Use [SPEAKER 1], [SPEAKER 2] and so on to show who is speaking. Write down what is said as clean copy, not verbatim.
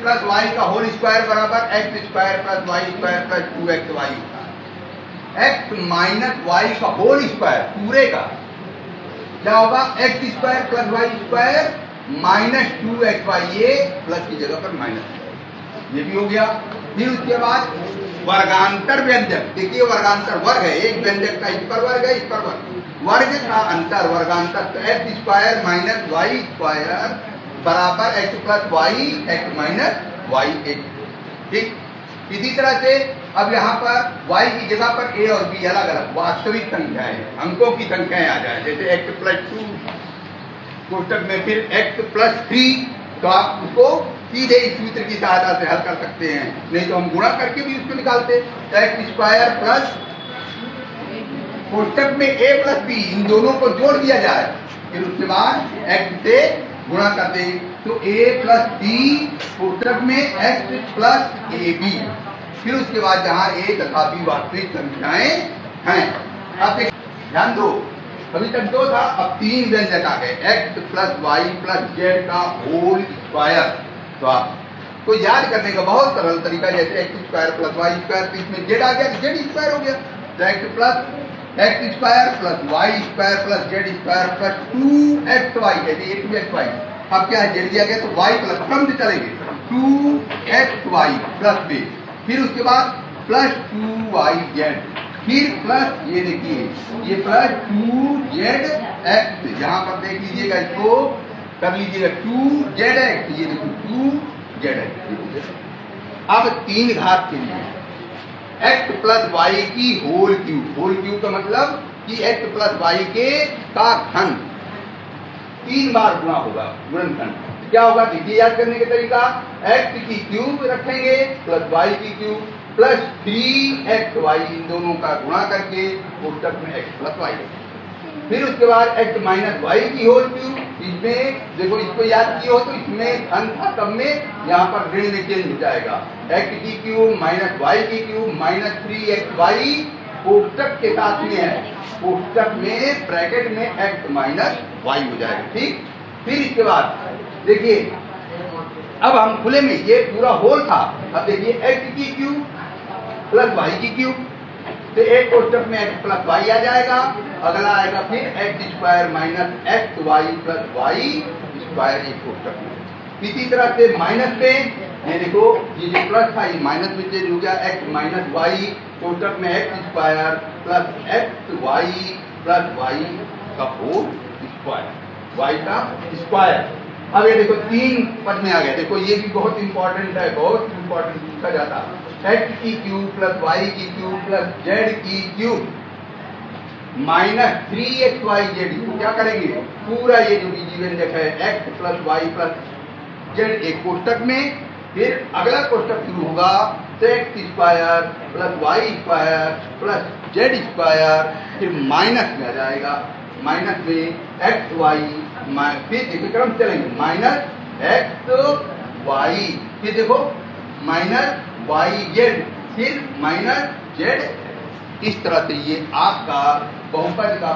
[SPEAKER 1] Plus Y का whole square बराबर X square plus Y square plus 2x Y होता है। एक्स माइनस वाई का होल स्क्वायर पूरे का क्या होगा, X square plus Y square minus 2x Y, ये प्लस की जगह पर माइनस, ये भी हो गया। फिर उसके बाद वर्गांतर व्यंजक, देखिए वर्गांतर वर्ग है, एक व्यंजक का इस पर वर्ग है, इस पर वर्ग का अंतर वर्गांतर, तो x square minus y square बराबर x plus y x minus y x. ठीक, इसी तरह से अब यहाँ पर y की जगह पर a और b अलग अलग वास्तविक संख्याएं, अंकों की संख्याएं आ जाए, जैसे x प्लस 2 कोष्टक में फिर x प्लस 3, तो आप उसको सीधे इस सूत्र की सहायता से हल कर सकते हैं, नहीं तो हम गुणा करके भी उसको निकालते। तो एक्स स्क्वायर प्लस कोष्टक में a प्लस b, इन दोनों को जोड़ दिया जाए, फिर उसके बाद x से गुणा कर दें, तो a प्लस b कोष्टक में x प्लस ए बी, फिर उसके बाद जहां a तथा b वास्तविक संख्याएं हैं। अब ध्यान दो, अभी तक 2 था, अब 3 व्यंजक आ गए, x plus Y plus Z का होल स्क्वायर। तो आपको याद करने का बहुत सरल तरीका, जैसे X square plus Y square, तो इसमें जेड आ गया, जेड स्क्वायर हो गया, तो x square plus Y square plus Z square plus 2x Y, जैसे 2x वाई। अब क्या है, जेड दिया गया तो वाई प्लस कम से चलेंगे, 2x वाई प्लस बी, फिर उसके बाद प्लस 2y जेड, फिर प्लस ये देखिए ये प्लस 2z एक्स, यहाँ पर देख लीजिएगा, इसको कर लीजिएगा 2z एक्स, ये देखो 2z एक्स। अब 3 घात के लिए x प्लस वाई की होल क्यूब का मतलब कि x प्लस वाई के का घन 3 बार गुणा होगा, गुणनखंड क्या होगा, देखिए याद करने का तरीका, x की क्यूब रखेंगे प्लस y की क्यूब प्लस 3xy, इन दोनों का गुणा करके कोष्टक में x प्लस वाई, फिर उसके बाद x माइनस वाई की होल क्यूब, इसमें देखो इसको याद किए हो तो इसमें धन था, तब में यहाँ पर ऋण में चेंज हो जाएगा, x की क्यूब माइनस वाई की क्यूब माइनस 3xy कोष्टक के साथ में है, कोष्टक में ब्रैकेट में x माइनस वाई हो जाएगा। ठीक, फिर इसके बाद देखिए अब हम खुले में, ये पूरा होल था, अब देखिए x की क्यूब प्लस वाई की क्यूब, तो एक कोष्टक में x प्लस वाई आ जाएगा, अगला आएगा फिर X square minus X Y plus Y square एक कोष्टक में। इसी तरह से माइनस में ये देखो, ये जो प्लस था ये माइनस में चेंज हो गया, एक्स माइनस वाई कोष्टक में X square plus X Y plus Y का होल स्क्वायर, वाई का स्क्वायर। अब ये देखो 3 पद में आ गया, देखो ये भी बहुत इंपॉर्टेंट है, बहुत इंपॉर्टेंट पूछा जाता है, एक्स की क्यूब प्लस वाई की क्यूब प्लस जेड की क्यूब माइनस 3xy जेड, क्या करेंगे, पूरा ये जो बीजी व्यंजक है x plus Y plus Z एक कोष्टक में, फिर अगला कोष्टक शुरू होगा तो x square plus Y square plus Z square, फिर माइनस में आ जाएगा, माइनस में एक्स वाई, फिर देखिए क्रम चलेंगे, माइनस एक्स वाई, फिर देखो माइनस वाई जेड, फिर माइनस जेड। इस तरह से ये आपका बहुपद का